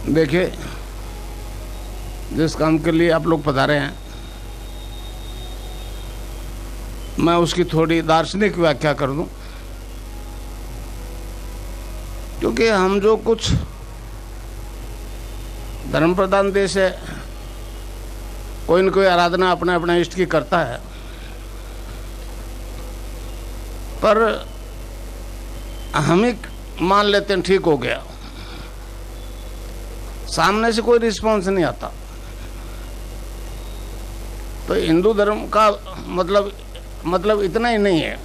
देखिए, जिस काम के लिए आप लोग पधारे हैं, मैं उसकी थोड़ी दार्शनिक व्याख्या कर दूं, क्योंकि हम जो कुछ धर्म प्रधान देश है, कोई न कोई आराधना अपने अपने इष्ट की करता है, पर हम ही मान लेते हैं ठीक हो गया, सामने से कोई रिस्पॉन्स नहीं आता। तो हिंदू धर्म का मतलब इतना ही नहीं है।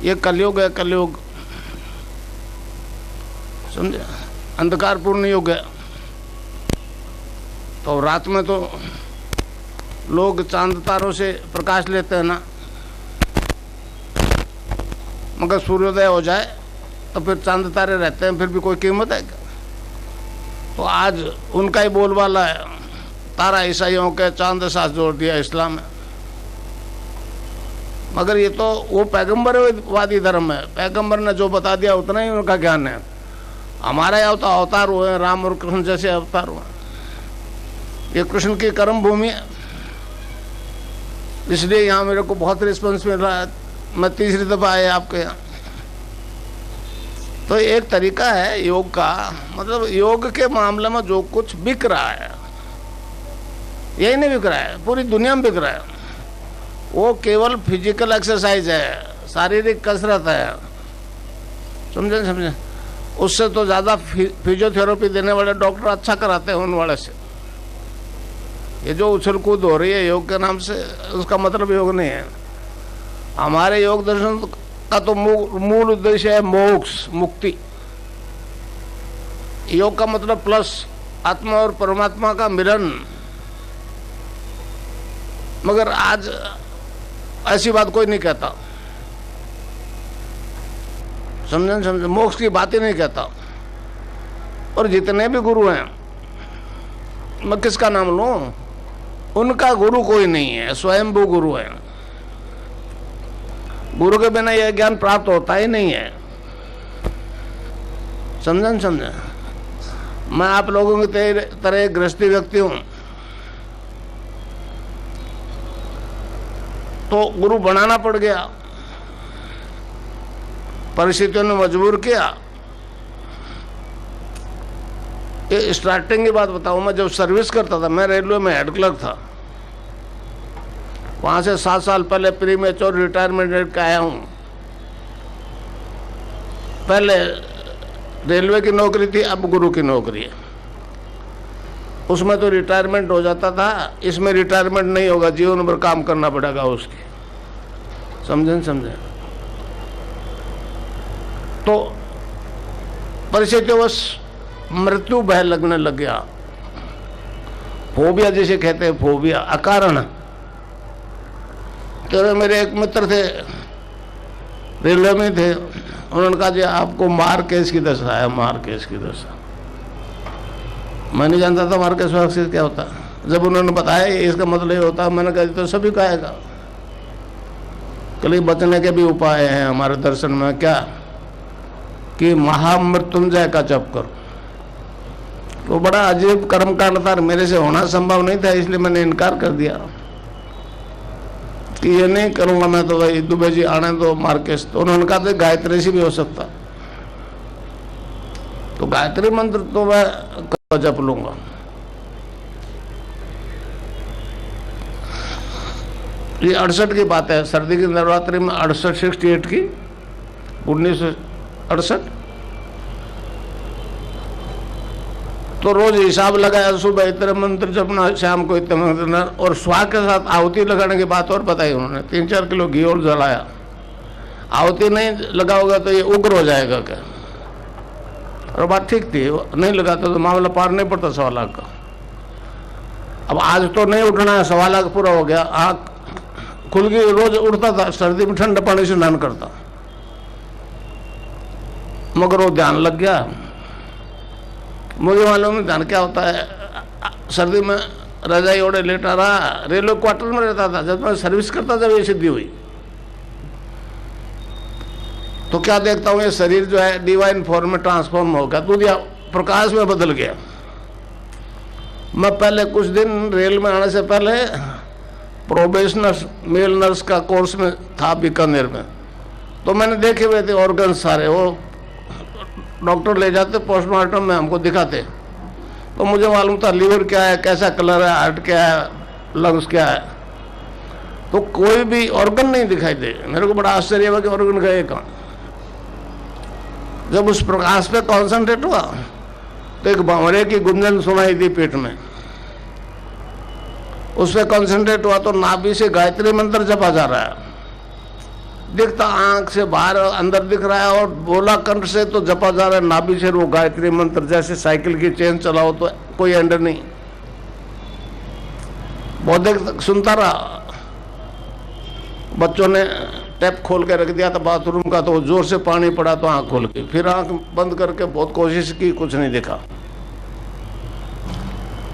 ये कलयुग है, कलयुग, समझे, अंधकारपूर्ण युग है। तो रात में तो लोग चांद तारों से प्रकाश लेते हैं ना, मगर सूर्योदय हो जाए तो फिर चांद तारे रहते हैं, फिर भी कोई कीमत है क्या? तो आज उनका ही बोलबाला है, तारा ईसाइयों के, चांद साथ जोड़ दिया इस्लाम है। मगर ये तो वो पैगंबरवादी धर्म है, पैगंबर ने जो बता दिया उतना ही उनका ज्ञान है। हमारा यहाँ तो अवतार हुए, राम और कृष्ण जैसे अवतार हुए, ये कृष्ण की कर्म भूमि है, इसलिए यहाँ मेरे को बहुत रिस्पॉन्स मिल रहा है। मैं तीसरी दफा आया आपके यहाँ। तो एक तरीका है योग का, मतलब योग के मामले में जो कुछ बिक रहा है, यही नहीं बिक रहा है, पूरी दुनिया में बिक रहा है, वो केवल फिजिकल एक्सरसाइज है, शारीरिक कसरत है। समझे? उससे तो ज़्यादा फिजियोथेरेपी देने वाले डॉक्टर अच्छा कराते हैं उन वाले से। ये जो उछल कूद हो रही है योग के नाम से, उसका मतलब योग नहीं है। हमारे योग दर्शन का तो मूल उद्देश्य है मोक्ष, मुक्ति। योग का मतलब प्लस आत्मा और परमात्मा का मिलन। मगर आज ऐसी बात कोई नहीं कहता, समझे, मोक्ष की बात ही नहीं कहता। और जितने भी गुरु हैं, मैं किसका नाम लूं, उनका गुरु कोई नहीं है, स्वयंभू गुरु है। गुरु के बिना यह ज्ञान प्राप्त होता ही नहीं है। समझे? मैं आप लोगों की तरह एक गृहस्थी व्यक्ति हूं, तो गुरु बनाना पड़ गया, परिस्थितियों ने मजबूर किया। ये स्टार्टिंग की बात बताऊं, मैं जब सर्विस करता था, मैं रेलवे में हेड क्लर्क था, वहां से 7 साल पहले प्री मैच्योर रिटायरमेंट रेट का आया हूं। पहले रेलवे की नौकरी थी, अब गुरु की नौकरी है। उसमें तो रिटायरमेंट हो जाता था, इसमें रिटायरमेंट नहीं होगा, जीवन भर काम करना पड़ेगा उसकी। समझे? तो परिस्थितिवश मृत्यु भय लगने लग गया, फोबिया जिसे कहते हैं, फोबिया अकारण। तो मेरे एक मित्र थे, रेलवे में थे, उन्होंने कहा जी आपको मार केस की दशा है, मार केस की दशा। मैं नहीं जानता था मार केस वार्केस क्या होता है। जब उन्होंने बताया इसका मतलब ये होता है, मैंने कहा तो सभी का आएगा। कल बचने के भी उपाय हैं हमारे दर्शन में, क्या कि महामृत्युंजय का जप करो। तो बड़ा अजीब कर्म कांड था, मेरे से होना संभव नहीं था, इसलिए मैंने इनकार कर दिया कि ये नहीं करूंगा मैं, तो भाई दुबे जी आने दो मार्केश। तो उन्होंने कहा था गायत्री से भी हो सकता, तो गायत्री मंत्र तो मैं जप लूंगा। ये 68 की बात है, सर्दी की नवरात्रि में 68 की 1968। तो रोज हिसाब लगाया, सुबह इतने मंत्र जपना, शाम को इतने मंत्र, और स्वाह के साथ आहुति लगाने की बात और बताई उन्होंने। 3-4 किलो घी और जलाया। आहुति नहीं लगाओगे तो ये उग्र हो जाएगा क्या? और बात ठीक थी, नहीं लगाता तो मामला पार नहीं पड़ता 1.25 लाख का। अब आज तो नहीं उठना है, 1.25 लाख पूरा हो गया, आँख खुल गई। रोज उठता था, सर्दी में ठंडे पानी से स्नान करता, मगर वो ध्यान लग गया। मुझे मालूम नहीं ध्यान क्या होता है। सर्दी में रजाई ओढ़े लेटा रहा, रेलवे क्वार्टर में रहता था, जब मैं सर्विस करता जब ये सिद्धि हुई। तो क्या देखता हूँ, ये शरीर जो है डिवाइन फॉर्म में ट्रांसफॉर्म हो गया, दूधिया प्रकाश में बदल गया। मैं पहले कुछ दिन रेल में आने से पहले प्रोबेशनर मेल नर्स का कोर्स में था बीकानेर में, तो मैंने देखे हुए थे ऑर्गन सारे, वो डॉक्टर ले जाते पोस्टमार्टम में हमको दिखाते, तो मुझे मालूम था लीवर क्या है, कैसा कलर है, हार्ट क्या है, लंग्स क्या है, तो कोई भी ऑर्गन नहीं दिखाई दे। मेरे को बड़ा आश्चर्य हुआ कि ऑर्गन गए कहाँ। जब उस प्रकाश पे कॉन्सेंट्रेट हुआ तो एक भंवरे की गुंजन सुनाई दी पेट में, उस पर कॉन्सेंट्रेट हुआ तो नाभि से गायत्री मंत्र जपा जा रहा है, दिखता आंख से बाहर अंदर दिख रहा है, और बोला कंठ से तो जपा जा रहा है नाभि से वो गायत्री मंत्र, जैसे साइकिल की चेन चलाओ तो कोई एंड नहीं। बहुत देर सुनता रहा, बच्चों ने टैप खोल के रख दिया था बाथरूम का, तो जोर से पानी पड़ा तो आंख खोल के, फिर आंख बंद करके बहुत कोशिश की, कुछ नहीं देखा।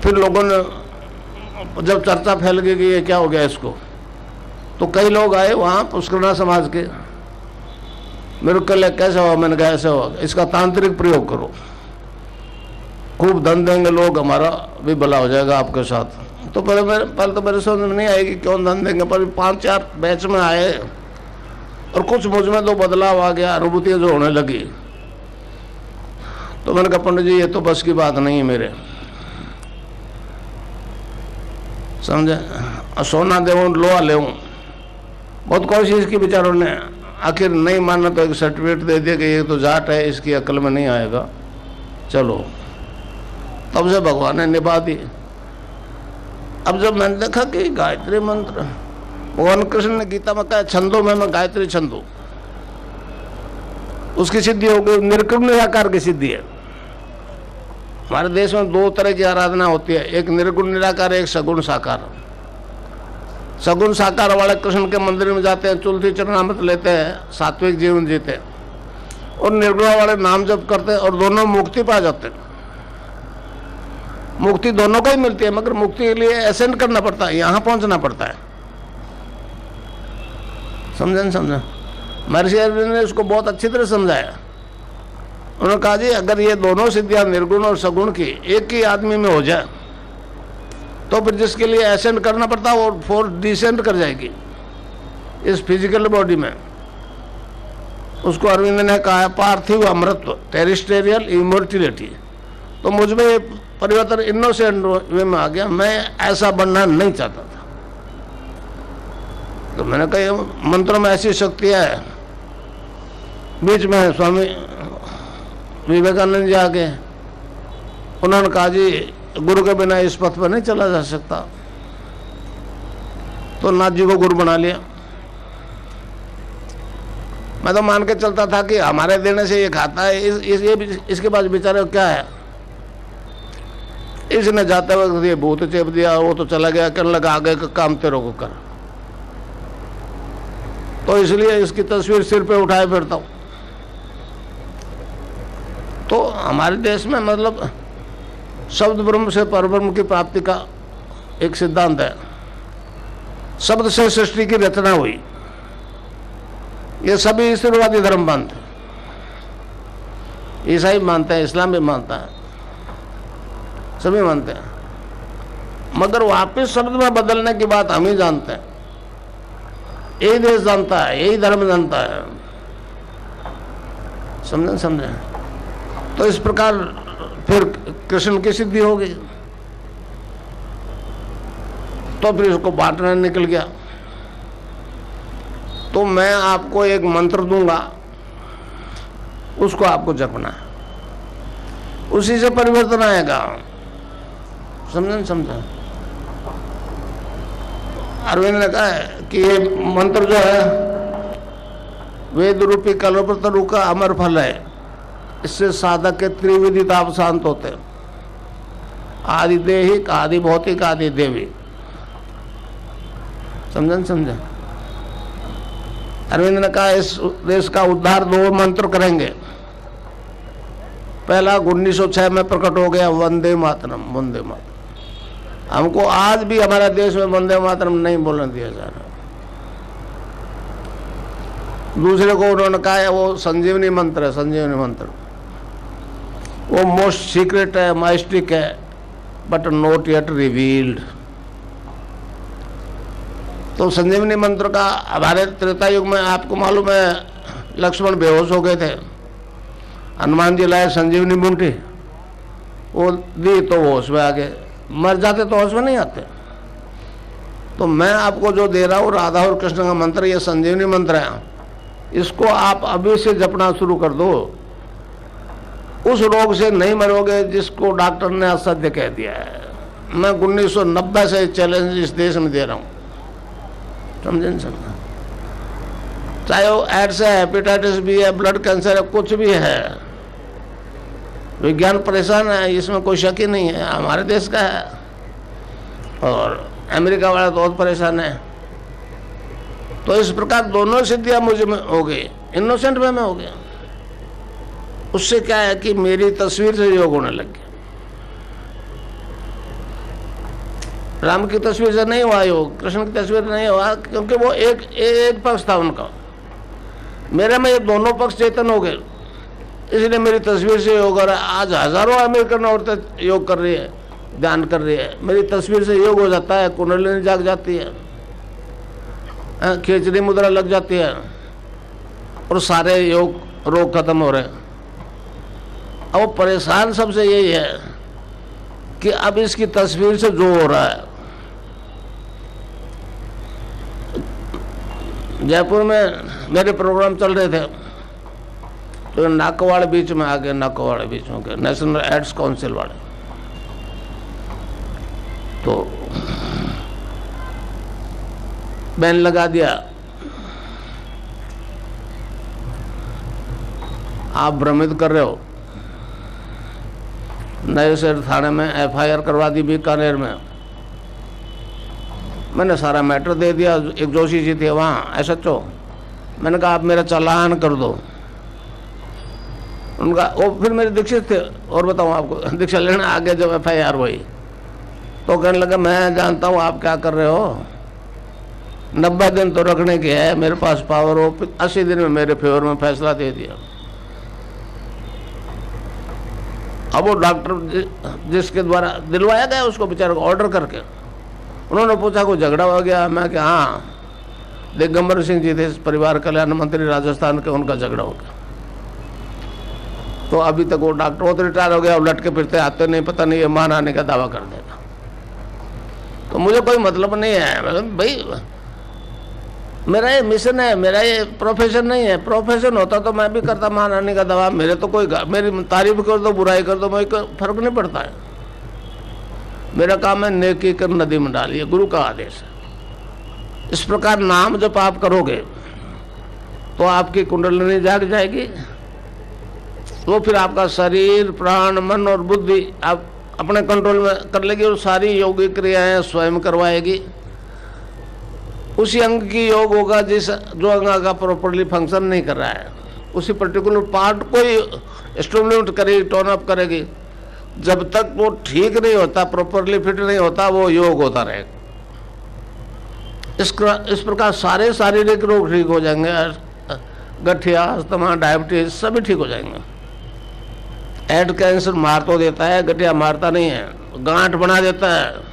फिर लोगों ने जब चर्चा फैल गई कि ये क्या हो गया इसको, तो कई लोग आए वहाँ पुष्करणा समाज के, मेरे को कल कैसे हुआ, मैंने कहा ऐसा हुआ, इसका तांत्रिक प्रयोग करो, खूब धन देंगे लोग, हमारा भी भला हो जाएगा आपके साथ। तो पहले तो मेरे समझ में नहीं आएगी क्यों धन देंगे, पर 5-4 बैच में आए और कुछ मुझ में तो बदलाव आ गया, अनुभूतियाँ जो होने लगी। तो मैंने कहा पंडित जी ये तो बस की बात नहीं है मेरे, समझे, सोना देऊँ लोहा ले, बहुत कोशिश की बेचारों ने, आखिर नहीं माना तो एक सर्टिफिकेट दे दिया कि ये तो जाट है, इसकी अकल में नहीं आएगा, चलो। तब से भगवान ने निभा दी। अब जब मैंने देखा कि गायत्री मंत्र, भगवान कृष्ण ने गीता में कहा छंदों में मैं गायत्री छंदू, उसकी सिद्धि हो गई, निर्गुण निराकार की सिद्धि है। हमारे देश में 2 तरह की आराधना होती है, एक निर्गुण निराकार, एक सगुण साकार। सगुण साकार वाले कृष्ण के मंदिर में जाते हैं, तुलसी चरणामृत लेते हैं, सात्विक जीवन जीते हैं, और निर्गुण वाले नाम जप करते हैं, और दोनों मुक्ति पा जाते हैं। मुक्ति दोनों को ही मिलती है, मगर मुक्ति के लिए असेंड करना पड़ता है, यहाँ पहुंचना पड़ता है। समझा महर्षि अरविंद ने इसको बहुत अच्छी तरह समझाया। उन्होंने कहा जी अगर ये दोनों सिद्धियां निर्गुण और सगुण की एक ही आदमी में हो जाए, तो फिर जिसके लिए असेंड करना पड़ता है वो फोर्स डिसेंड कर जाएगी इस फिजिकल बॉडी में। उसको अरविंद ने कहा है पार्थिव अमृतत्व, टेरिस्टेरियल इमोर्टिलिटी। तो मुझ में ये परिवर्तन इनोसेंट वे में आ गया, मैं ऐसा बनना नहीं चाहता था। तो मैंने कहा मंत्रों में ऐसी शक्ति है। बीच में स्वामी विवेकानंद जी आ गए, उन्होंने कहा जी गुरु के बिना इस पथ पर नहीं चला जा सकता, तो नाथ जी को गुरु बना लिया। मैं तो मान के चलता था कि हमारे देने से ये खाता है, इसके पास बेचारे क्या है, इसने जाते वक्त ये भूत चेप दिया, वो तो चला गया, कहने लगा आगे का काम तेरे को कर, तो इसलिए इसकी तस्वीर सिर पे उठाए फिरता हूँ। तो हमारे देश में मतलब शब्द ब्रह्म से परब्रह्म की प्राप्ति का एक सिद्धांत है। शब्द से सृष्टि की रचना हुई, ये सभी ईश्वरवादी धर्म मानते हैं, ईसाई मानते हैं, इस्लाम भी मानता है, सभी मानते हैं। मगर वापिस शब्द में बदलने की बात हम ही जानते हैं, यही देश जानता है, यही धर्म जानता है। समझे। तो इस प्रकार फिर कृष्ण की सिद्धि हो गई, तो फिर उसको बांटना निकल गया। तो मैं आपको एक मंत्र दूंगा, उसको आपको जपना है, उसी से परिवर्तन आएगा। समझा। अरविंद ने कहा है कि ये मंत्र जो है वेद रूपी कल्पतरु का अमर फल है, इससे साधक के त्रिविधि ताप शांत होते हैं, आदि देहिक, आदि भौतिक, आदि देवी। समझा। अरविंद ने कहा इस देश का उद्धार 2 मंत्र करेंगे। पहला 1906 में प्रकट हो गया वंदे मातरम, वंदे मातरम। हमको आज भी हमारे देश में वंदे मातरम नहीं बोलने दिया जा रहा। दूसरे को उन्होंने कहा है वो संजीवनी मंत्र है, संजीवनी मंत्र वो मोस्ट सीक्रेट है, माइस्टिक है, बट नॉट येट रिवील्ड। तो संजीवनी मंत्र का हमारे त्रेता युग में आपको मालूम है, लक्ष्मण बेहोश हो गए थे, हनुमान जी लाए संजीवनी बूटी, वो दी तो वो होश में आ गए, मर जाते तो होश में नहीं आते। तो मैं आपको जो दे रहा हूँ राधा और कृष्ण का मंत्र, ये संजीवनी मंत्र है, इसको आप अभी से जपना शुरू कर दो, उस रोग से नहीं मरोगे जिसको डॉक्टर ने असत्य कह दिया है। मैं 1990 से चैलेंज इस देश में दे रहा हूँ, समझे नहीं समझा? चाहे वो एड्स है, हेपेटाइटिस बी है, ब्लड कैंसर है, कुछ भी है, विज्ञान परेशान है, इसमें कोई शक ही नहीं है, हमारे देश का है। और अमेरिका वाला तो बहुत परेशान है। तो इस प्रकार दोनों सिद्धियां मुझे में हो गई, इनोसेंट में हो गया। उससे क्या है कि मेरी तस्वीर से योग होने लग गया। राम की तस्वीर से नहीं हुआ योग, कृष्ण की तस्वीर से नहीं हुआ, क्योंकि वो एक पक्ष था उनका। मेरे में ये दोनों पक्ष चेतन हो गए, इसलिए मेरी तस्वीर से योग हो रहा है। आज हजारों अमेरिकन औरतें योग कर रही है, ध्यान कर रही है, मेरी तस्वीर से योग हो जाता है, कुंडलिनी जाग जाती है, खिचड़ी मुद्रा लग जाती है, और सारे योग रोग खत्म हो रहे हैं। अब वो परेशान सबसे यही है कि अब इसकी तस्वीर से जो हो रहा है। जयपुर में मेरे प्रोग्राम चल रहे थे, तो नाकोवाड़ बीच में आ गए, नाकोवाड़ बीच में गए, नेशनल एड्स काउंसिल वाले। तो बैन लगा दिया, आप भ्रमित कर रहे हो। नए शहर थाने में FIR करवा दी बीकानेर में। मैंने सारा मैटर दे दिया, एक जोशी जी थे वहाँ SHO, मैंने कहा आप मेरा चालान कर दो। उनका वो फिर मेरे दीक्षित थे, और बताऊँ आपको, दीक्षा लेने आगे जब FIR हुई तो कहने लगा मैं जानता हूँ आप क्या कर रहे हो, 90 दिन तो रखने के है, मेरे पास पावर हो। 80 दिन में मेरे फेवर में फैसला दे दिया। अब वो डॉक्टर जिसके द्वारा दिलवाया गया उसको बेचारे को ऑर्डर करके, उन्होंने पूछा कोई झगड़ा हो गया? मैं कि हाँ, दिगंबर सिंह जी थे परिवार कल्याण मंत्री राजस्थान के, उनका झगड़ा हो गया। तो अभी तक वो डॉक्टर वो तो रिटायर हो गया, अब लटके फिरते आते नहीं, पता नहीं ये मान आने का दावा कर देगा। तो मुझे कोई मतलब नहीं है भाई, मेरा ये मिशन है, मेरा ये प्रोफेशन नहीं है। प्रोफेशन होता तो मैं भी करता मान आने का दावा, मेरे तो कोई मेरी तारीफ कर दो बुराई कर दो, मुझे फर्क नहीं पड़ता है। मेरा काम है नेकी कर नदी में डालिए, गुरु का आदेश है। इस प्रकार नाम जब आप करोगे तो आपकी कुंडलिनी जाग जाएगी, तो फिर आपका शरीर प्राण मन और बुद्धि आप अपने कंट्रोल में कर लेगी, और सारी योगिक क्रियाएं स्वयं करवाएगी। उसी अंग की योग होगा जिस जो अंग का प्रॉपरली फंक्शन नहीं कर रहा है, उसी पर्टिकुलर पार्ट को ही स्टिमुलेट करेगी, टोन अप करेगी। जब तक वो ठीक नहीं होता, प्रॉपरली फिट नहीं होता, वो योग होता रहेगा। इस प्रकार सारे शारीरिक रोग ठीक हो जाएंगे, गठिया, अस्थमा, डायबिटीज सभी ठीक हो जाएंगे। एड कैंसर मार तो देता है, गठिया मारता नहीं है, गांठ बना देता है,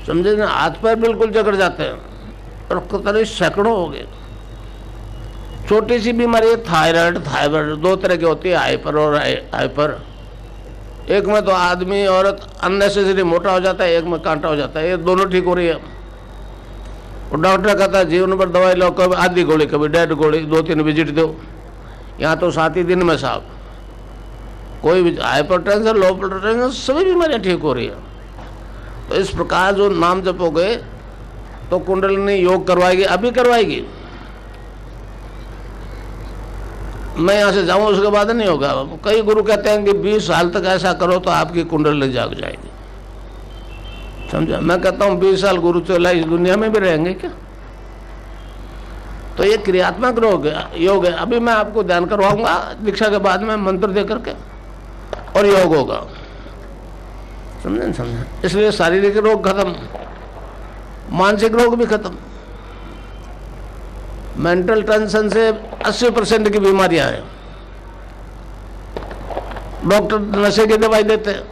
समझे ना, हाथ पैर बिल्कुल जकड़ जाते हैं, और कतई सैकड़ों हो गए। छोटी सी बीमारी थायराइड, दो तरह की होती है, हाइपर और हाइपर। एक में तो आदमी औरत अननेसेसरी मोटा हो जाता है, एक में कांटा हो जाता है, ये दोनों ठीक हो रही है। और डॉक्टर कहता है जीवन भर दवाई लो, कभी आधी गोली कभी 1.5 गोली, 2-3 विजिट दो, यहाँ तो 7 ही दिन में साहब कोई भी हाइपरटेंशन, लो ब्लड प्रेशर सभी बीमारियाँ ठीक हो रही है। तो इस प्रकार जो नाम जपोगे तो कुंडलिनी योग करवाएगी, अभी करवाएगी। मैं यहाँ से जाऊँ उसके बाद नहीं होगा। कई गुरु कहते हैं कि 20 साल तक ऐसा करो तो आपकी कुंडलिनी जाग जाएगी, समझा। मैं कहता हूँ 20 साल गुरु चला इस दुनिया में भी रहेंगे क्या? तो ये क्रियात्मक योग है। अभी मैं आपको ध्यान करवाऊंगा दीक्षा के बाद में मंत्र दे करके, और योग होगा, समझे। इसलिए शारीरिक रोग खत्म, मानसिक रोग भी खत्म। मेंटल टेंशन से 80% की बीमारियां हैं। डॉक्टर नशे की दवाई देते हैं,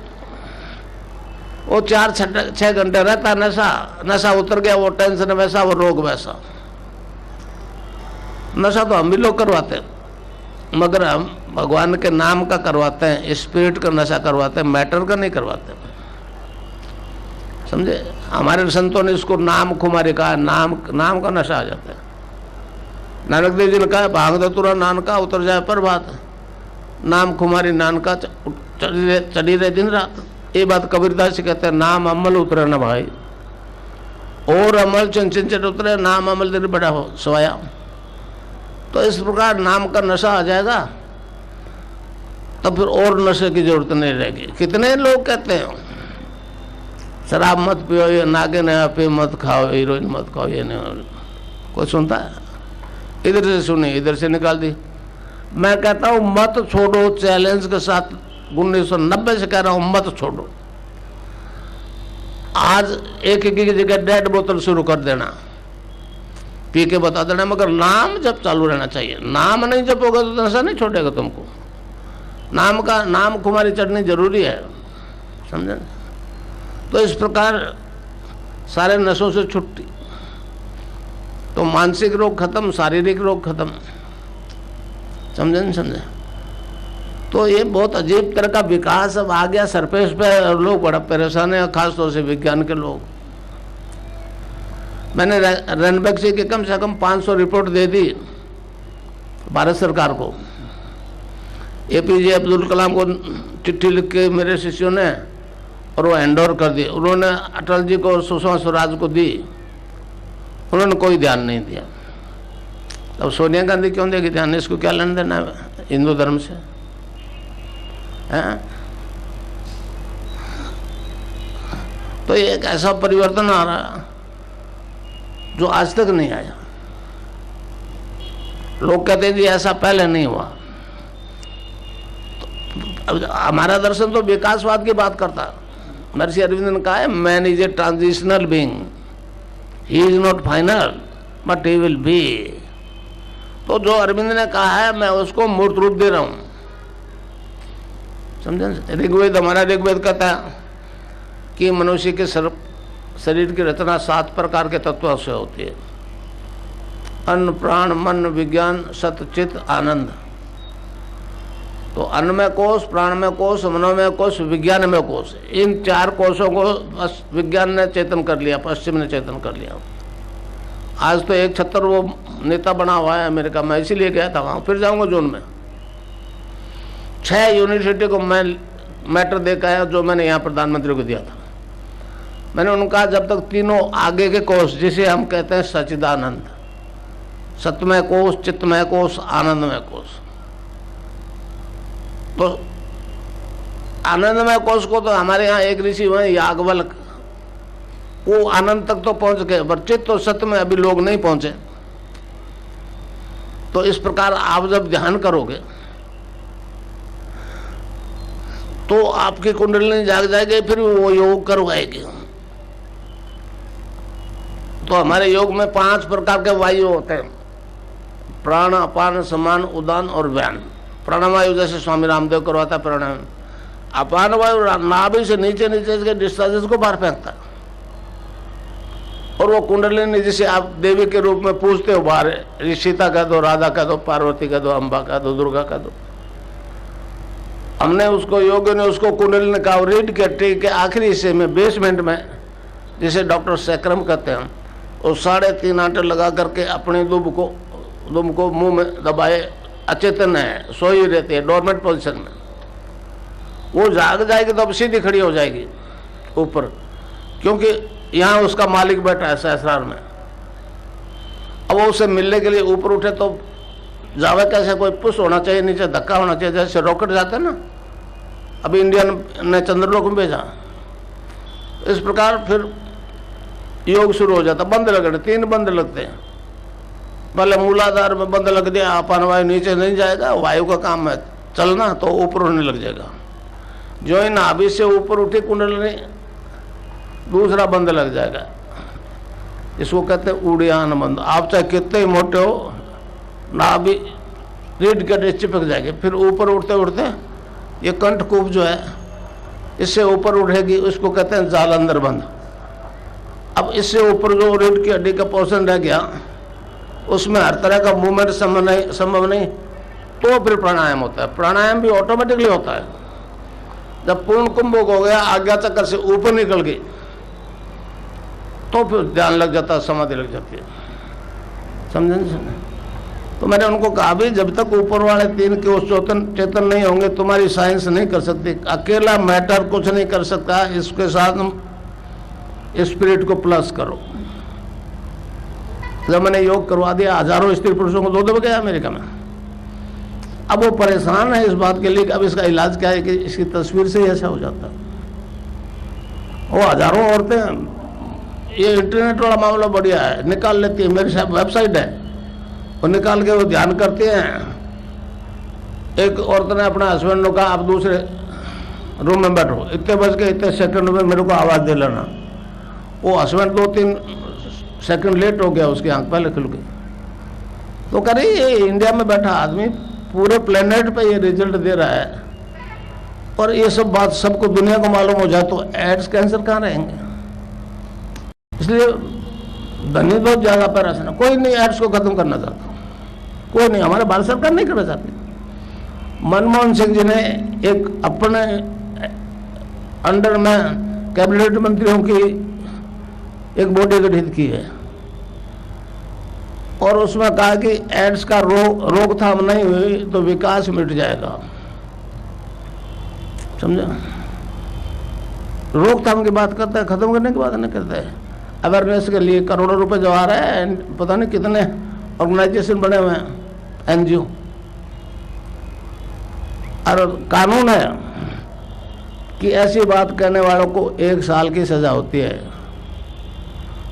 वो 4-6 घंटे रहता नशा, नशा उतर गया, वो टेंशन वैसा, वो रोग वैसा। नशा तो हम भी लोग करवाते हैं, मगर हम भगवान के नाम का करवाते हैं, स्पिरिट का नशा करवाते हैं, मैटर का नहीं करवाते, समझे। हमारे संतों ने इसको नाम खुमारी कहा, नाम का नशा आ जाता है। नानक देव जी ने कहा भांग धतूरा नानका उतर जाए पर बात, नाम खुमारी नानका चढ़ी रहे दिन रात। ये बात कबीरदास जी कहते हैं, नाम अमल उतरे न भाई, और अमल चंचन उतरे, नाम अमल दिन बड़ा हो सोया। तो इस प्रकार नाम का नशा आ जाएगा तब फिर और नशे की जरूरत नहीं रहेगी। कितने लोग कहते हैं शराब मत पियो, ये नागिन है, पे मत खाओ, हीरोइन मत खाओ, ये नहीं, कोई सुनता है? इधर से सुनी, इधर से निकाल दी। मैं कहता हूँ मत छोड़ो, चैलेंज के साथ 1990 से कह रहा हूँ मत छोड़ो। आज एक की जगह 1.5 बोतल शुरू कर देना, पी के बता देना, मगर नाम जब चालू रहना चाहिए। नाम नहीं जपोगे तो नशा नहीं छोड़ेगा तुमको। नाम कुमारी चढ़नी जरूरी है, समझे। तो इस प्रकार सारे नशों से छुट्टी, तो मानसिक रोग खत्म, शारीरिक रोग खत्म, समझे नहीं समझे। तो ये बहुत अजीब तरह का विकास अब आ गया सरफेस पे, और लोग बड़ा परेशान है, खासतौर से विज्ञान के लोग। मैंने रणबैक्सी की कम से कम 500 रिपोर्ट दे दी भारत सरकार को। APJ अब्दुल कलाम को चिट्ठी लिख के मेरे शिष्यों ने, और वो हैंडओवर कर दी। उन्होंने अटल जी को, सुषमा स्वराज को दी, उन्होंने कोई ध्यान नहीं दिया। अब सोनिया गांधी क्यों देगी ध्यान? इसको क्या लेना देना है हिंदू धर्म से, है? तो ये एक ऐसा परिवर्तन आ रहा है जो आज तक नहीं आया। लोग कहते हैं जी ऐसा पहले नहीं हुआ। तो हमारा दर्शन तो विकासवाद की बात करता है। महर्षि अरविंद ने कहा है man is a transitional being, he is not final but he will be. तो जो अरविंद ने कहा है मैं उसको मूर्त रूप दे रहा हूं, समझे। ऋग्वेद, हमारा ऋग्वेद कहता है कि मनुष्य के शरीर की रचना 7 प्रकार के तत्वों से होती है। अन्न, प्राण, मन, विज्ञान, सत, चित, आनंद। तो अन्न में कोष, प्राण में कोष, मनोमय कोष, विज्ञान में कोष। इन 4 कोषों को बस विज्ञान ने चेतन कर लिया, पश्चिम ने चेतन कर लिया। आज तो एक छत्तर वो नेता बना हुआ है अमेरिका में, इसीलिए गया था वहाँ, फिर जाऊँगा जून में। 6 यूनिवर्सिटी को मैं मैटर देखा है जो मैंने यहाँ प्रधानमंत्री को दिया था। मैंने उनका जब तक तीनों आगे के कोष, जिसे हम कहते हैं सच्चिदानंद, सतमय कोष, चित्तमय कोष, आनंदमय कोष। तो आनंदमय कोष को तो हमारे यहाँ एक ऋषि हुए याज्ञवल्क्य, वो आनंद तक तो पहुंच गए, पर चित्त और सत्य में अभी लोग नहीं पहुंचे। तो इस प्रकार आप जब ध्यान करोगे तो आपकी कुंडलिनी जाग जाएगी, फिर वो योग करवाएगी। तो हमारे योग में 5 प्रकार के वायु होते हैं, प्राण, अपान, समान, उदान और व्यान। प्राणवायु जैसे स्वामी रामदेव करवाता है प्राणायाम। अपान वायु नाभि से नीचे के डिस्चार्जेस को बाहर फेंकता है, और वो कुंडलिनी जिसे आप देवी के रूप में पूजते हो बाहर, सीता कह दो, राधा कह दो, पार्वती कह दो, अम्बा कह दो, दुर्गा कह दो। हमने उसको, योगियों ने उसको कुंडलिनी का रीड के ट्री के आखिरी हिस्से में, बेसमेंट में, जिसे डॉक्टर सैक्रम कहते हैं, और 3.5 आटे लगा करके अपने दुम को मुंह में दबाए, अचेतन है, सोई रहती है डोरमेंट पोजीशन में। वो जाग जाएगी तो अब सीधी खड़ी हो जाएगी ऊपर, क्योंकि यहाँ उसका मालिक बैठा है सहस्रार में। अब वो उसे मिलने के लिए ऊपर उठे तो जावे कैसे? कोई पुश होना चाहिए, नीचे धक्का होना चाहिए, जैसे रॉकेट जाते हैं ना। अभी इंडियन ने चंद्रलोक में भेजा, इस प्रकार फिर योग शुरू हो जाता। बंद लगने 3 बंद लगते हैं। पहले मूलाधार में बंद लग दिया, अपान वायु नीचे नहीं जाएगा, वायु का काम है चलना, तो ऊपर होने लग जाएगा। जो ही नाभि से ऊपर उठी कुंडलिनी, दूसरा बंद लग जाएगा। इसको कहते हैं उड़ियान बंद। आप चाहे कितने ही मोटे हो ना, अभी रीढ़ की हड्डी चिपक जाएगी, फिर ऊपर उठते उठते ये कंठकूप जो है इससे ऊपर उठेगी, उसको कहते हैं जालंधर बंद। अब इससे ऊपर जो रीढ़ की हड्डी का पोर्शन रह गया उसमें हर तरह का मूवमेंट संभव नहीं, तो फिर प्राणायाम होता है। प्राणायाम भी ऑटोमेटिकली होता है। जब पूर्ण कुंभक हो गया, आज्ञा चक्र से ऊपर निकल गई, तो फिर ध्यान लग जाता है, समाधि लग जाती है। समझे नहीं समझे? तो मैंने उनको कहा भी जब तक ऊपर वाले तीन के उस चेतन नहीं होंगे तुम्हारी साइंस नहीं कर सकती। अकेला मैटर कुछ नहीं कर सकता, इसके साथ स्पिरिट को प्लस करो। जब मैंने योग करवा दिया, हजारों स्त्री पुरुषों को दो गया अमेरिका में। अब वो परेशान है इस बात के लिए कि अब इसका इलाज क्या है कि इसकी तस्वीर से ही ऐसा हो जाता है। वो हजारों औरतें, ये इंटरनेट वाला मामला बढ़िया है, निकाल लेती है। मेरी वेबसाइट है, वो निकाल के वो ध्यान करते हैं। एक औरत ने अपने हस्बैंड को कहा आप दूसरे रूम में बैठो, इतने बज के इतने सेकंड में मेरे को आवाज़ दे लेना। वो हस्बैंड 2-3 सेकंड लेट हो गया, उसकी आंख पहले खुल गई। तो कह रही ये इंडिया में बैठा आदमी पूरे प्लेनेट पे ये रिजल्ट दे रहा है, और ये सब बात सबको दुनिया को मालूम हो जाए तो एड्स कैंसर कहाँ रहेंगे। इसलिए धनी बहुत ज्यादा परेशान है। कोई नहीं एड्स को खत्म करना चाहता, कोई नहीं। हमारे भारत सरकार नहीं करना चाहती। मनमोहन सिंह जी ने एक अपने अंडर में कैबिनेट मंत्रियों की एक बॉडी गठित की है, और उसमें कहा कि एड्स का रोकथाम नहीं हुई तो विकास मिट जाएगा। समझा? रोकथाम की बात करता है, खत्म करने की बात नहीं करता है। अवेयरनेस के लिए करोड़ों रुपए जो आ रहे हैं, पता नहीं कितने ऑर्गेनाइजेशन बने हुए हैं, एनजीओ। और कानून है कि ऐसी बात कहने वालों को 1 साल की सजा होती है।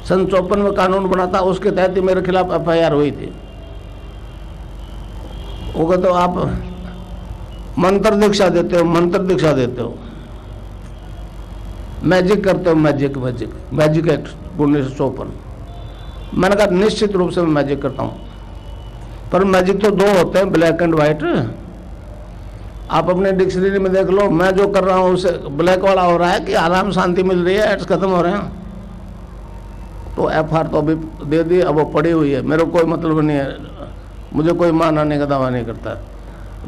सन 54 में कानून बना था, उसके तहत ही मेरे खिलाफ FIR हुई थी। वो कहते हो आप मंत्र दीक्षा देते हो, मंत्र दीक्षा देते हो, मैजिक करते हो, मैजिक एक्ट 1954। मैंने कहा निश्चित रूप से मैं मैजिक करता हूँ, पर मैजिक तो 2 होते हैं, ब्लैक एंड व्हाइट। आप अपने डिक्शनरी में देख लो, मैं जो कर रहा हूँ उसे ब्लैक वाला हो रहा है कि आराम शांति मिल रही है, एड्स खत्म हो रहे हैं। तो FIR तो अभी दे दी, अब वो पड़ी हुई है, मेरे को कोई मतलब नहीं है, मुझे कोई मान आने का दावा नहीं करता।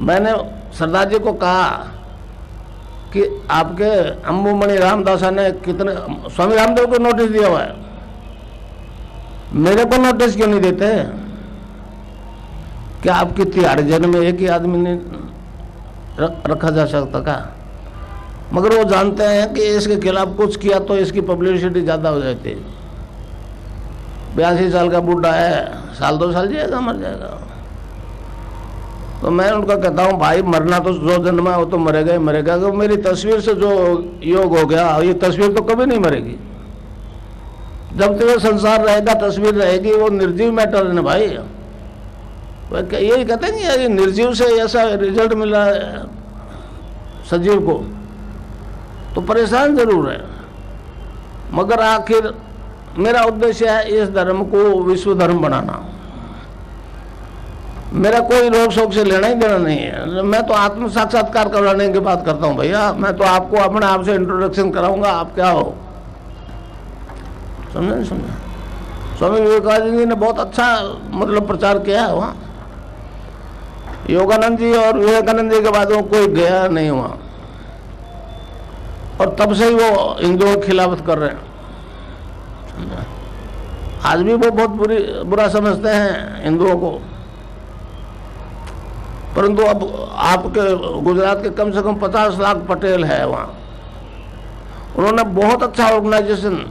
मैंने सरदार जी को कहा कि आपके अंबुमणि रामदासा ने कितने, स्वामी रामदेव को नोटिस दिया हुआ है, मेरे को नोटिस क्यों नहीं देते? क्या आपकी 3 जन्म में एक ही आदमी ने रखा जा सकता का? मगर वो जानते हैं कि इसके खिलाफ कुछ किया तो इसकी पब्लिसिटी ज़्यादा हो जाती है। 82 साल का बूढ़ा है, 1-2 साल जिएगा, मर जाएगा। तो मैं उनका कहता हूँ भाई मरना तो जो जन्म है वो तो मरेगा ही मरेगा। अगर मेरी तस्वीर से जो योग हो गया, ये तस्वीर तो कभी नहीं मरेगी। जब तक संसार रहेगा तस्वीर रहेगी, वो निर्जीव मैटर है ना भाई। यही कहते हैं कि निर्जीव से ऐसा रिजल्ट मिला सजीव को, तो परेशान जरूर है। मगर आखिर मेरा उद्देश्य है इस धर्म को विश्व धर्म बनाना। मेरा कोई रोक शोक से लेना ही देना नहीं है। मैं तो आत्म साक्षात्कार कराने की बात करता हूँ भैया। मैं तो आपको अपने आप से इंट्रोडक्शन कराऊंगा, आप क्या हो। समझे नहीं समझे? स्वामी विवेकानंद जी ने बहुत अच्छा मतलब प्रचार किया है वहाँ। योगानंद जी और विवेकानंद जी के बाद वो कोई गया नहीं वहाँ, और तब से ही वो हिंदुओं की खिलाफत कर रहे हैं। आज भी वो बहुत बुरा समझते हैं हिंदुओं को, परंतु अब आपके गुजरात के कम से कम 50 लाख पटेल है वहाँ। उन्होंने बहुत अच्छा ऑर्गेनाइजेशन,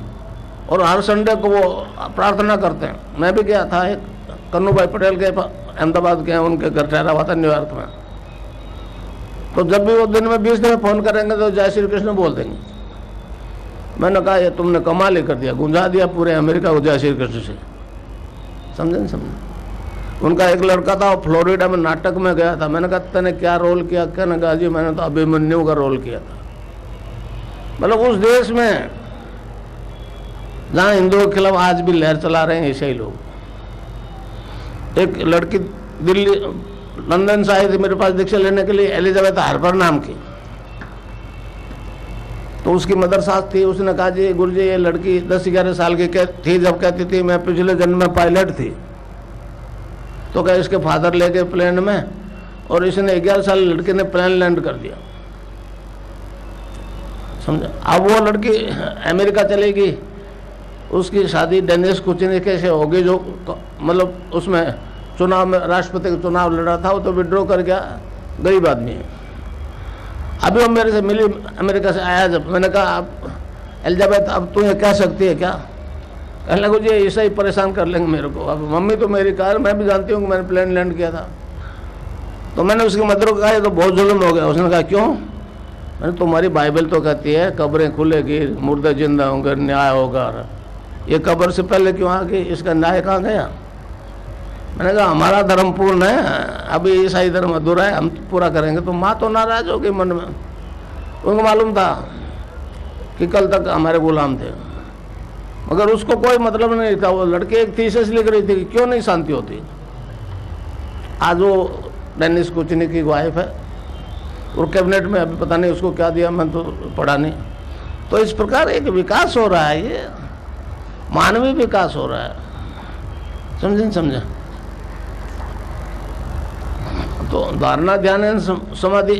और हर संडे को वो प्रार्थना करते हैं। मैं भी गया था, एक कन्नू भाई पटेल के अहमदाबाद के, उनके घर ठहरा हुआ था न्यूयॉर्क में। तो जब भी वो दिन में 20 दिन में फ़ोन करेंगे तो जय श्री कृष्ण बोल देंगे। मैंने कहा ये तुमने कमाल ही कर दिया, गुंजा दिया पूरे अमेरिका को जय श्री कृष्ण से। समझे नहीं समझे? उनका एक लड़का था, वो फ्लोरिडा में नाटक में गया था। मैंने कहा तूने क्या रोल किया? कहने कहा जी मैंने तो अभिमन्यु का रोल किया था। मतलब उस देश में जहाँ हिंदुओं के खिलाफ आज भी लहर चला रहे हैं ईसाई लोग। एक लड़की दिल्ली लंदन से आई थी मेरे पास दीक्षा लेने के लिए, एलिजाबेथ हार्पर नाम की। तो उसकी मदर सास थी, उसने कहा जी गुरुजी ये लड़की 10-11 साल की थी जब कहती थी मैं पिछले जन्म में पायलट थी। तो क्या इसके फादर ले गए प्लेन में और इसने 11 साल लड़के ने प्लेन लैंड कर दिया, समझा। अब वो लड़की अमेरिका चलेगी, उसकी शादी डेनिस कुचिनिक से होगी जो मतलब उसमें चुनाव में राष्ट्रपति का चुनाव लड़ा था, वो तो विड्रॉ कर गया, गरीब आदमी है। अभी वो मेरे से मिली अमेरिका से आया, जब मैंने कहा आप एलिजाबेथ अब तू ये कह सकती है क्या? कहने लगे जी ऐसा ही परेशान कर लेंगे मेरे को। अब मम्मी तो मेरी कार, मैं भी जानती हूँ कि मैंने प्लेन लैंड किया था। तो मैंने उसकी मदर को कहा ये तो बहुत जुल्म हो गया। उसने कहा क्यों? मैंने तुम्हारी बाइबल तो कहती है कब्रें खुलेगी, मुर्दे जिंदा होंगे, न्याय होगा। ये कब्र से पहले क्यों आ गई? इसका न्याय कहाँ गया? मैंने कहा हमारा धर्म पूर्ण है, अभी ईसाई धर्म अधूरा है, हम पूरा करेंगे। तो माँ तो नाराज हो गई मन में। उनको मालूम था कि कल तक हमारे गुलाम थे, मगर उसको कोई मतलब नहीं था। वो लड़की एक थीसिस लिख रही थी कि क्यों नहीं शांति होती। आज वो डेनिस कुचिनिक की वाइफ है और कैबिनेट में अभी पता नहीं उसको क्या दिया, मैं तो पढ़ा नहीं। तो इस प्रकार एक विकास हो रहा है, ये मानवीय विकास हो रहा है, समझे समझे। तो धारणा ध्यान समाधि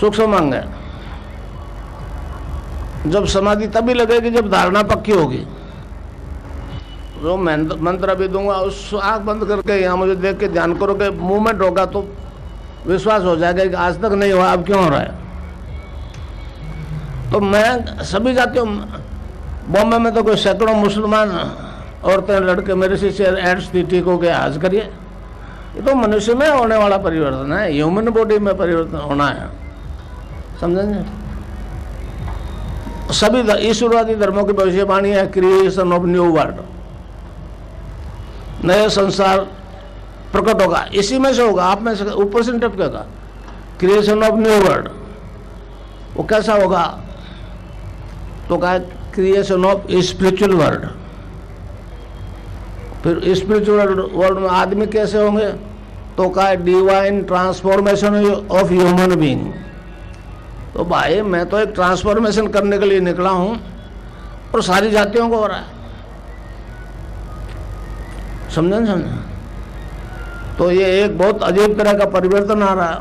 सुख समांग है। जब समाधि तभी लगेगी जब धारणा पक्की होगी। जो मंत्र अभी दूंगा उस आँख बंद करके यहाँ मुझे देख के ध्यान करोगे, मूवमेंट होगा तो विश्वास हो जाएगा कि आज तक नहीं हुआ, अब क्यों हो रहा है। तो मैं सभी जातियों, बॉम्बे में तो कोई सैकड़ों मुसलमान औरतें लड़के मेरे से एड्स थी, ठीक हो गया, आज करिए। ये तो मनुष्य में होने वाला परिवर्तन है, ह्यूमन बॉडी में परिवर्तन होना है, समझेंगे। सभी ईश्वरवादी धर्मों की भविष्यवाणी है क्रिएशन ऑफ न्यू वर्ल्ड, नए संसार प्रकट होगा, इसी में से होगा, आप में से ऊपर से टपकेगा। क्रिएशन ऑफ न्यू वर्ल्ड वो कैसा होगा? तो कहा क्रिएशन ऑफ स्पिरिचुअल वर्ल्ड। फिर स्पिरिचुअल वर्ल्ड में आदमी कैसे होंगे? तो कहा divine transformation of human being. तो भाई मैं तो एक ट्रांसफॉर्मेशन करने के लिए निकला हूं और सारी जातियों को हो रहा है, समझे समझे। तो ये एक बहुत अजीब तरह का परिवर्तन आ रहा है।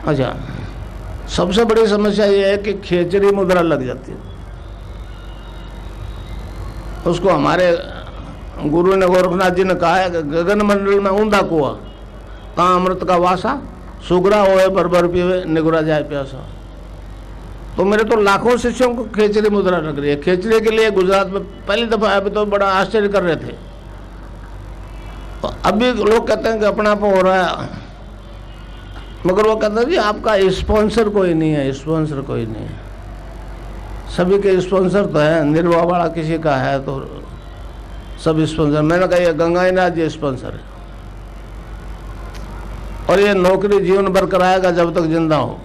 अच्छा, सबसे बड़ी समस्या ये है कि खेचरी मुद्रा लग जाती है। उसको हमारे गुरु ने, गोरखनाथ जी ने कहा है कि गगन मंडल में ऊंधा कुआ, कहाँ अमृत का वासा, सुगरा होए भर पीवे, निगुरा जाए प्यासा। तो मेरे तो लाखों शिष्यों को खेचरी मुद्रा लग रही है। खेचरी के लिए गुजरात में पहली दफा अभी तो बड़ा आश्चर्य कर रहे थे। तो अभी लोग कहते हैं कि अपनाप हो रहा है, मगर वो कहते हैं जी आपका स्पॉन्सर कोई नहीं है, स्पॉन्सर कोई नहीं है। सभी के स्पॉन्सर तो है, निर्वाह वाला किसी का है तो सब स्पॉन्सर। मैंने कहा ये गंगाईनाथ जी स्पॉन्सर है और ये नौकरी जीवन भर कराएगा जब तक जिंदा हो।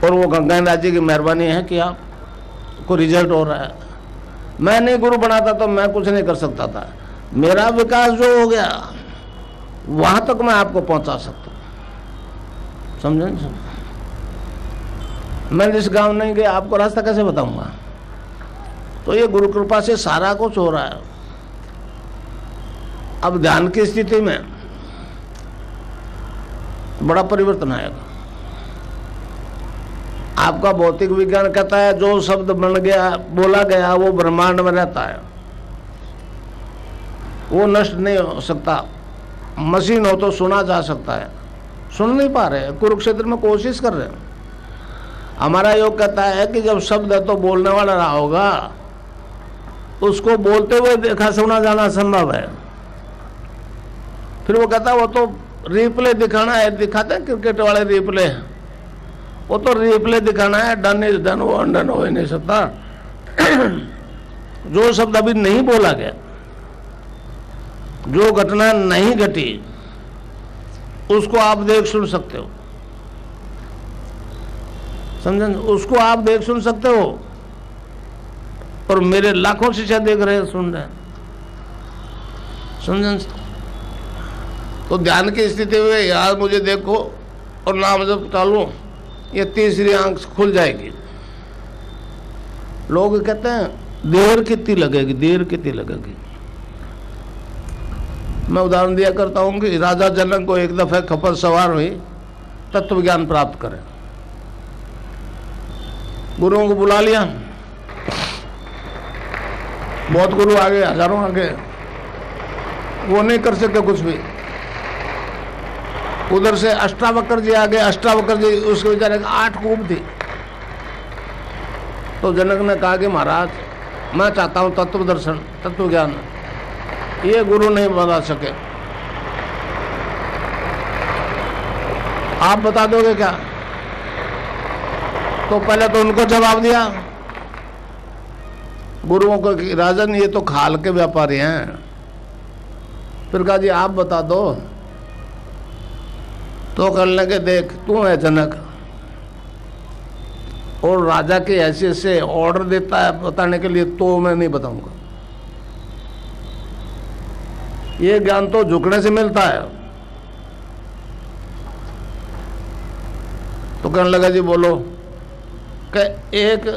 और वो गंगाईनाथ जी की मेहरबानी है कि आपको रिजल्ट हो रहा है। मैं नहीं गुरु बनाता तो मैं कुछ नहीं कर सकता था। मेरा विकास जो हो गया वहां तक मैं आपको पहुंचा सकता हूं, समझे। मैं जिस गांव नहीं गया आपको रास्ता कैसे बताऊंगा। तो ये गुरु कृपा से सारा कुछ हो रहा है। अब ध्यान की स्थिति में बड़ा परिवर्तन आएगा। आपका भौतिक विज्ञान कहता है जो शब्द बन गया, बोला गया, वो ब्रह्मांड में रहता है, वो नष्ट नहीं हो सकता। मशीन हो तो सुना जा सकता है, सुन नहीं पा रहे, कुरुक्षेत्र में कोशिश कर रहे हैं। हमारा योग कहता है कि जब शब्द है तो बोलने वाला रहा होगा, उसको बोलते हुए देखा सुना जाना संभव है। फिर वो कहता है वो तो रिप्ले दिखाना है, दिखाते हैं क्रिकेट वाले रिप्ले, वो तो रिप्ले दिखाना है, डन इज डन, वो अनडन हो ही नहीं सकता। जो शब्द अभी नहीं बोला गया, जो घटना नहीं घटी, उसको आप देख सुन सकते हो, समझे, उसको आप देख सुन सकते हो। और मेरे लाखों शिष्य देख रहे हैं, सुन रहे हैं। समझे? तो ध्यान की स्थिति में यार मुझे देखो और नाम जब चालू, ये तीसरी आंख खुल जाएगी। लोग कहते हैं देर कितनी लगेगी, देर कितनी लगेगी। मैं उदाहरण दिया करता हूं कि राजा जनक को एक दफे खपर सवार हुई तत्व ज्ञान प्राप्त करें, गुरुओं को बुला लिया, बहुत गुरु आगे, हजारों आगे, वो नहीं कर सके कुछ भी। उधर से अष्टावक्र जी आ गए, अष्टावक्र जी उसके बेचारे 8 कूब थी। तो जनक ने कहा कि महाराज मैं चाहता हूं तत्व दर्शन, तत्व ज्ञान, ये गुरु नहीं बता सके, आप बता दोगे क्या? तो पहले तो उनको जवाब दिया गुरुओं को कि राजन ये तो खाल के व्यापारी हैं। फिर कहा जी आप बता दो। तो कहने लगे देख तू है जनक और राजा की हैसियत से ऑर्डर देता है बताने के लिए, तो मैं नहीं बताऊंगा। ये ज्ञान तो झुकने से मिलता है। तो कहने लगा जी बोलो कि एक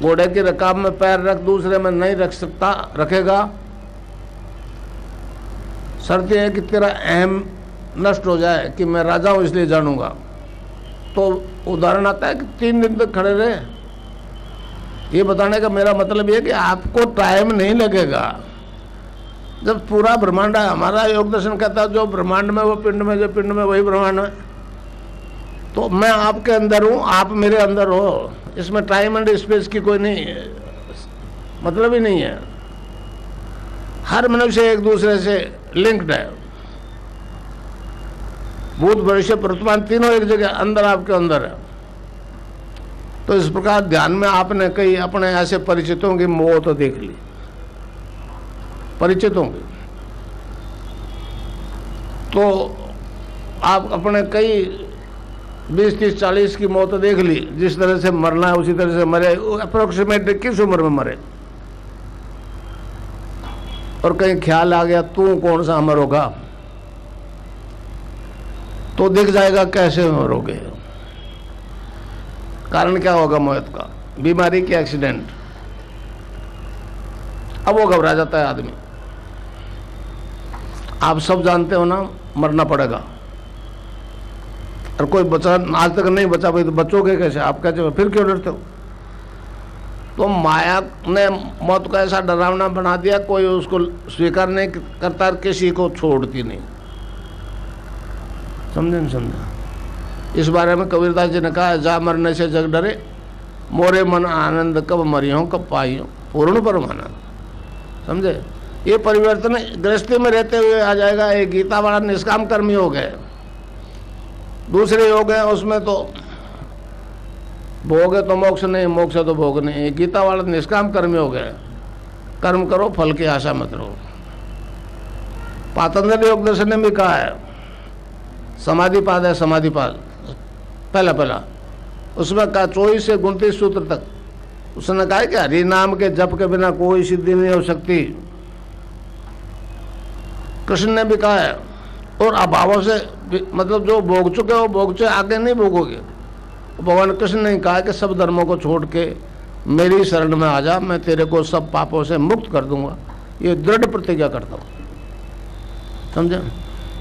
घोड़े की रकाब में पैर रख, दूसरे में नहीं रख सकता, रखेगा, शर्त यह है कि तेरा अहम नष्ट हो जाए कि मैं राजा हूं इसलिए जानूंगा। तो उदाहरण आता है कि 3 दिन तक खड़े रहे। ये बताने का मेरा मतलब ये कि आपको टाइम नहीं लगेगा। जब पूरा ब्रह्मांड है, हमारा योग दर्शन कहता है जो ब्रह्मांड में वो पिंड में, जो पिंड में वही ब्रह्मांड में। तो मैं आपके अंदर हूं, आप मेरे अंदर हो, इसमें टाइम एंड स्पेस की कोई नहीं मतलब ही नहीं है। हर मनुष्य एक दूसरे से लिंक्ड है, भूत भविष्य वर्तमान तीनों एक जगह अंदर आपके अंदर है। तो इस प्रकार ध्यान में आपने कई अपने ऐसे परिचितों की मौत देख ली, परिचितों की। तो आप अपने कई 20, 30, 40 की मौत देख ली। जिस तरह से मरना है उसी तरह से मरे। अप्रोक्सीमेट किस उम्र में मरे? और कहीं ख्याल आ गया तू कौन सा अमर होगा, तो दिख जाएगा कैसे मरोगे। कारण क्या होगा मौत का? बीमारी की, एक्सीडेंट। अब वो घबरा जाता है आदमी। आप सब जानते हो ना मरना पड़ेगा, और कोई बचा आज तक नहीं बचा भाई, तो बचोगे कैसे? आप कैसे, फिर क्यों डरते हो? तो माया ने मौत को ऐसा डरावना बना दिया, कोई उसको स्वीकार नहीं करता, किसी को छोड़ती नहीं। समझे नहीं समझे? इस बारे में कबीरदास जी ने कहा जा मरने से जग डरे, मोरे मन आनंद कब मरियो कब पाइयो पूर्ण परमानंद। समझे? ये परिवर्तन गृहस्थी में रहते हुए आ जाएगा। एक गीता वाला निष्काम कर्मी हो गए, दूसरे योग है उसमें तो भोग है तो मोक्ष नहीं, मोक्ष है तो भोग नहीं। गीता वाला निष्काम कर्मी हो गए, कर्म करो फल की आशा मत रहो। पातंजलि योग दर्शन ने भी कहा है, समाधिपाद है, समाधिपाद पहला उसमें कहा 24 से 29 सूत्र तक उसने कहा कि हरि नाम के जप के बिना कोई सिद्धि नहीं हो सकती। कृष्ण ने भी कहा है, और अभावों से मतलब जो भोग चुके हो भोग चुके, आगे नहीं भोगोगे। भगवान कृष्ण ने कहा कि सब धर्मों को छोड़ के मेरी शरण में आ जा, मैं तेरे को सब पापों से मुक्त कर दूंगा। ये दृढ़ प्रतिज्ञा करता हूँ। समझे?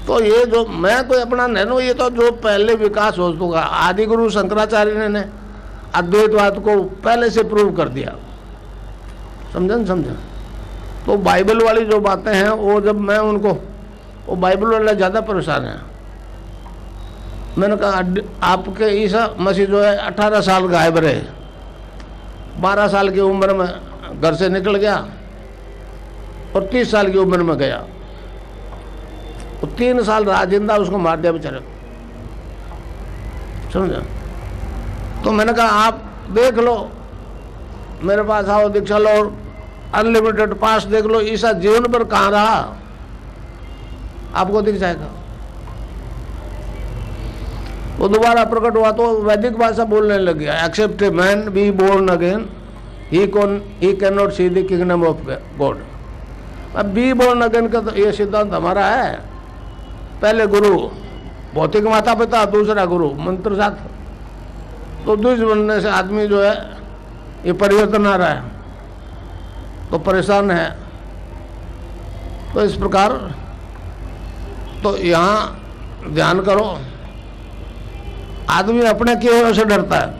तो ये जो मैं कोई अपना नहीं हूँ, ये तो जो पहले विकास हो चुका। आदि गुरु शंकराचार्य ने अद्वैतवाद को पहले से प्रूव कर दिया। समझे? समझे? तो बाइबल वाली जो बातें हैं वो जब मैं उनको, वो बाइबल वाले ज़्यादा परेशान हैं। मैंने कहा आपके ईसा मसीह जो है 18 साल गायब रहे, 12 साल की उम्र में घर से निकल गया और 30 साल की उम्र में गया। तो 3 साल रहा जिंदा, उसको मार दिया बेचारे। समझा? तो मैंने कहा आप देख लो, मेरे पास आओ, दीक्षा लो, और अनलिमिटेड पास देख लो। ईसा जीवन पर कहाँ रहा, आपको दिख जाएगा। वो दोबारा प्रकट हुआ तो वैदिक भाषा बोलने लग गया, except a man be born again he can not see the kingdom of God. अब बी बोर्न अगेन का तो ये सिद्धांत हमारा है। पहले गुरु भौतिक माता पिता, दूसरा गुरु मंत्र साथ। तो द्विज बनने से आदमी जो है ये परिवर्तन आ रहा है तो परेशान है। तो इस प्रकार तो यहाँ ध्यान करो, आदमी अपने किए हुए से डरता है।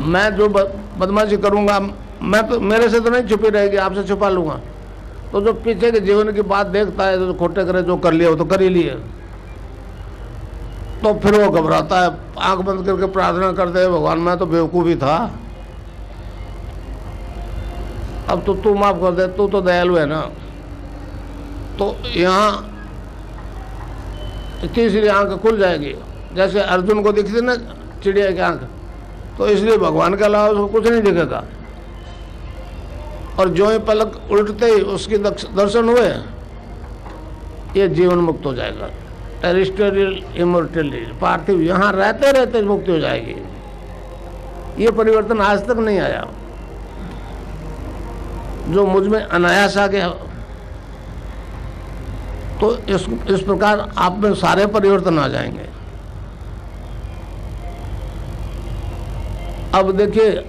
मैं जो बदमाशी करूंगा मैं तो मेरे से तो नहीं छुपी रहेगी, आपसे छुपा लूंगा। तो जो पीछे के जीवन की बात देखता है, जो खोटे करे, जो कर लिया वो तो कर ही लिए, तो फिर वो घबराता है, आंख बंद करके प्रार्थना करते हैं, भगवान मैं तो बेवकूफ़ ही था, अब तो तू माफ कर दे, तू तो दयालु है ना। तो यहाँ तीसरी आंख खुल जाएगी, जैसे अर्जुन को दिखती ना चिड़िया की आंख, तो इसलिए भगवान के अलावा उसको कुछ नहीं दिखेगा। और जो ही पलक उल्टते ही उसके दर्शन हुए, ये जीवन मुक्त हो जाएगा। टेरिस्टेरियल इमोर्टलिटी, पार्थिव यहाँ रहते रहते मुक्ति हो जाएगी। ये परिवर्तन आज तक नहीं आया, जो मुझ में अनायास आ गया। तो इस प्रकार आप में सारे परिवर्तन आ जाएंगे। अब देखिए,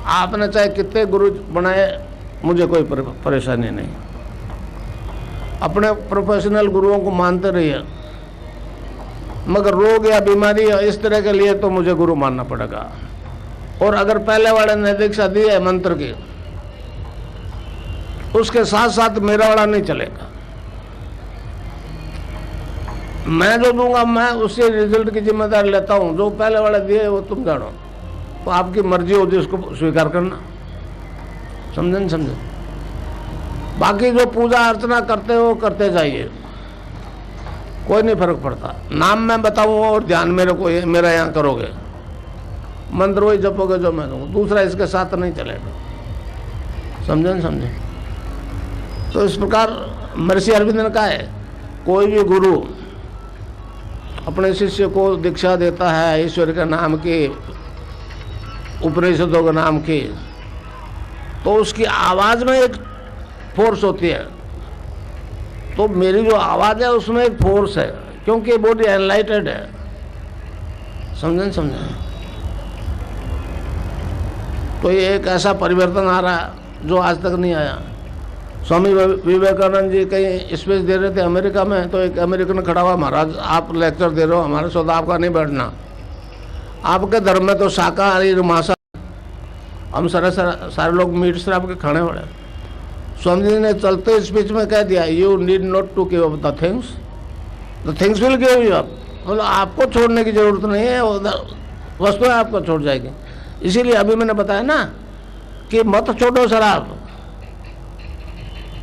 आपने चाहे कितने गुरु बनाए, मुझे कोई परेशानी नहीं। अपने प्रोफेशनल गुरुओं को मानते रहिए, मगर रोग या बीमारी या इस तरह के लिए तो मुझे गुरु मानना पड़ेगा। और अगर पहले वाले ने दीक्षा दी है मंत्र की, उसके साथ साथ मेरा वाला नहीं चलेगा। मैं जो दूंगा मैं उसी रिजल्ट की जिम्मेदारी लेता हूं। जो पहले वाले दिए वो तुम जानो, तो आपकी मर्जी होती है उसको स्वीकार करना। समझे नहीं समझे? बाकी जो पूजा अर्चना करते हो करते जाइए, कोई नहीं फर्क पड़ता। नाम मैं बताऊंगा और ध्यान मेरा यहाँ करोगे, मंत्र वही जपोगे जो मैं दूंगा, दूसरा इसके साथ नहीं चलेगा। समझे नहीं समझे? तो इस प्रकार महर्षि अरविंद ने कहा है, कोई भी गुरु अपने शिष्य को दीक्षा देता है ईश्वर के नाम की, उपनिषदों के नाम की, तो उसकी आवाज़ में एक फोर्स होती है। तो मेरी जो आवाज़ है उसमें एक फोर्स है, क्योंकि बॉडी एनलाइटेड है। समझें समझें? तो ये एक ऐसा परिवर्तन आ रहा है जो आज तक नहीं आया। स्वामी विवेकानंद जी कहीं स्पीच दे रहे थे अमेरिका में, तो एक अमेरिकन खड़ा हुआ, महाराज आप लेक्चर दे रहे हो, हमारे साथ आपका नहीं बैठना, आपके धर्म में तो शाकाहारी मांसाहारी, हम सारे लोग मीट शराब के खाने वाले। स्वामी जी ने चलते स्पीच में कह दिया, you need not to give up the things will give you up. मतलब आपको छोड़ने की जरूरत नहीं है, वस्तुएं आपको छोड़ जाएगी। इसीलिए अभी मैंने बताया ना कि मत छोड़ो शराब,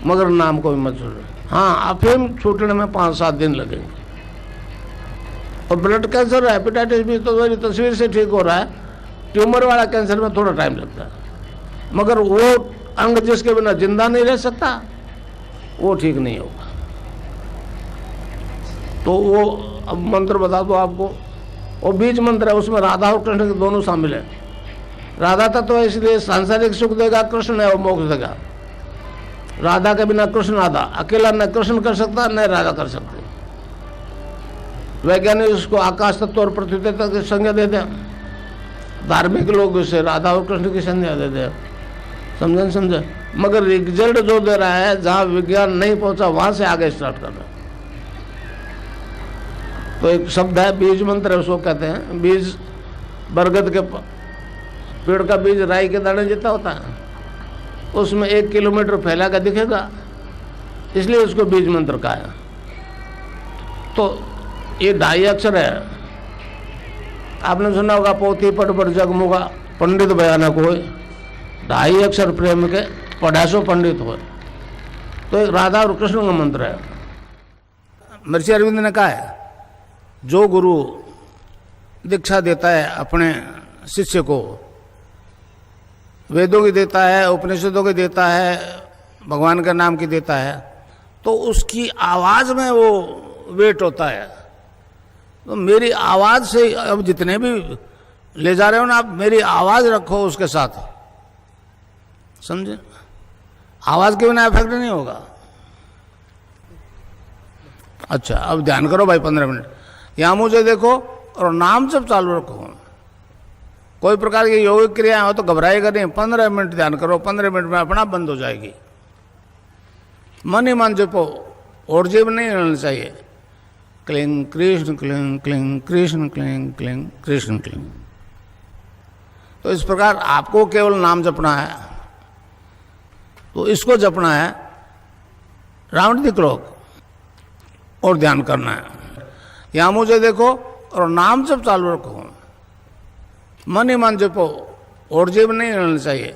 मगर नाम को भी मत छोड़ो। हाँ, अफीम छूटने में 5-7 दिन लगेंगे। और ब्लड कैंसर, हेपेटाइटिस भी तो मेरी तस्वीर से ठीक हो रहा है, ट्यूमर वाला कैंसर में थोड़ा टाइम लगता है, मगर वो अंग जिसके बिना जिंदा नहीं रह सकता वो ठीक नहीं होगा। तो वो अब मंत्र बता दो आपको, वो बीज मंत्र है, उसमें राधा और कृष्ण के दोनों शामिल है। राधा तत्व है इसलिए सांसारिक सुख देगा, कृष्ण है वो मोक्ष देगा। राधा के बिना कृष्ण आधा, अकेला न कृष्ण कर सकता न राधा कर सकते। वैज्ञानिक उसको आकाश तत्व और पृथ्वी तत्व की संज्ञा देते हैं, धार्मिक लोग इसे राधा और कृष्ण की संज्ञा देते हैं। समझे समझे? मगर रिजल्ट जो दे रहा है, जहाँ विज्ञान नहीं पहुंचा वहां से आगे स्टार्ट करना। तो एक शब्द है बीज मंत्र, उसको कहते हैं बीज। बरगद के पेड़ का बीज राई के दाने जितना होता है, उसमें 1 किलोमीटर फैला का दिखेगा, इसलिए उसको बीज मंत्र कहा है। तो ये 2.5 अक्षर है। आपने सुना होगा, पोथी पढ़ पढ़ जगमुगा पंडित बयानक होए, 2.5 अक्षर प्रेम के पढ़ासो पंडित हो। तो एक राधा और कृष्ण का मंत्र है। महर्षि अरविंद ने कहा है, जो गुरु दीक्षा देता है अपने शिष्य को, वेदों की देता है, उपनिषदों की देता है, भगवान के नाम की देता है, तो उसकी आवाज़ में वो वेट होता है। तो मेरी आवाज़ से अब जितने भी ले जा रहे हो ना आप, मेरी आवाज रखो उसके साथ, समझे? आवाज के बिना इफेक्ट नहीं होगा। अच्छा, अब ध्यान करो भाई 15 मिनट। यहां मुझे देखो और नाम जब चालू रखो। कोई प्रकार की योगिक क्रियाएं हो तो घबराएगा नहीं। 15 मिनट ध्यान करो, 15 मिनट में अपना बंद हो जाएगी। मन ही मन जपो और जीव नहीं हिलना चाहिए। Cling Krishna cling cling Krishna cling cling Krishna cling. तो इस प्रकार आपको केवल नाम जपना है, तो इसको जपना है राउंड द क्लॉक और ध्यान करना है। यहां मुझे देखो और नाम जब चालू रखो। मन ही मन जपो और जीव नहीं हिलना चाहिए।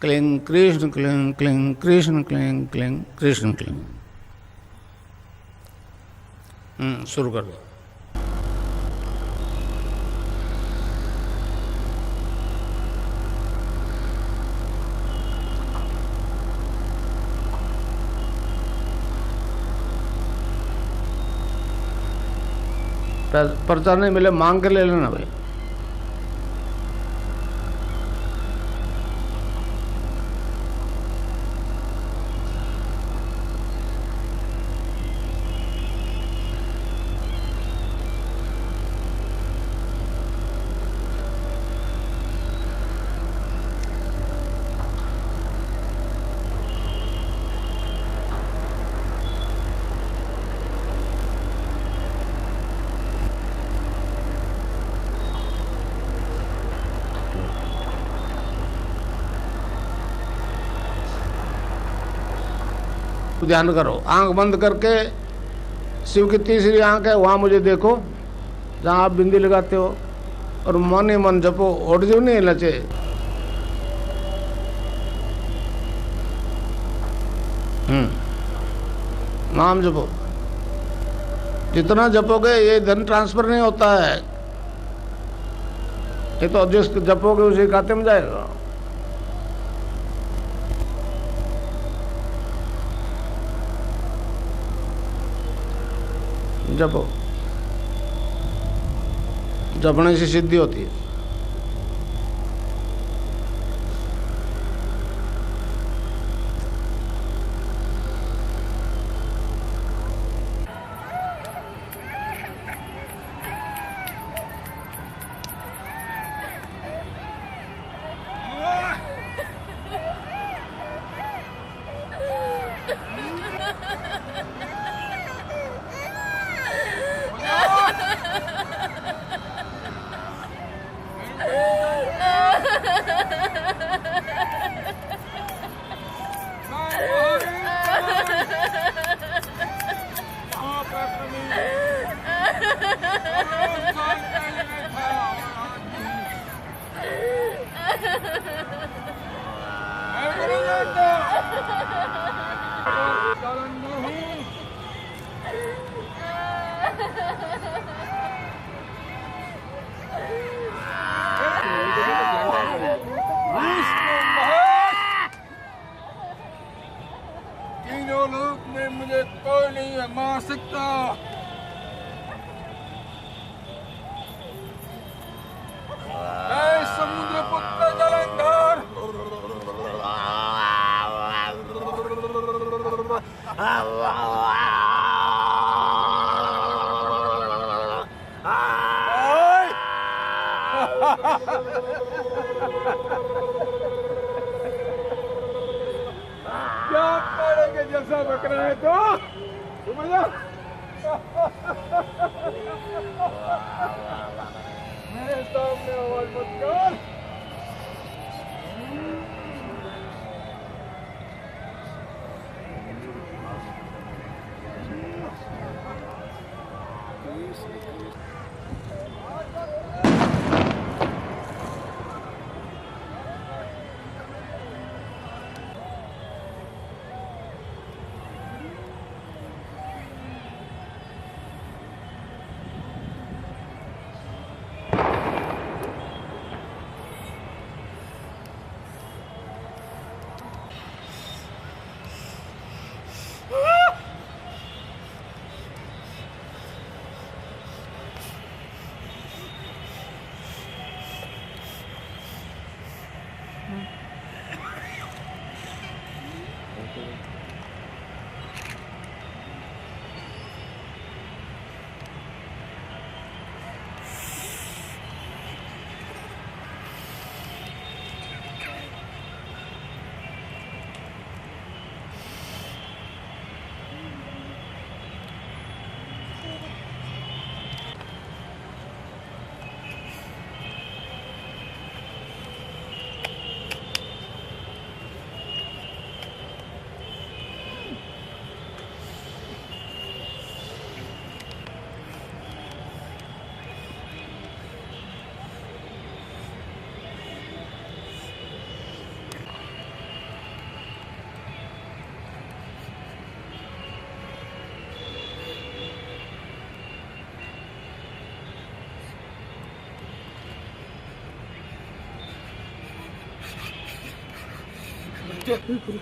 Cling Krishna cling cling Krishna cling cling Krishna cling. शुरू कर दो। पर्चा नहीं मिले मांग के ले लेना भाई। ध्यान करो, आंख बंद करके शिव की तीसरी आंख है वहां मुझे देखो जहां आप बिंदी लगाते हो, और मन ही मन जपो और जो नहीं लचे। नाम जपो, जितना जपोगे ये धन ट्रांसफर नहीं होता है। ये तो जिस जपोगे उसी खाते में जाएगा। जपो, जपने से सिद्धि होती है। तीनों लोक में मुझे कोई नहीं मार सकता। समुद्र पुत्र जलंधर क्या पड़ेगा जैसा बकरा है तो समझो। मेरे सामने आवाज मत कर। जय गुरु।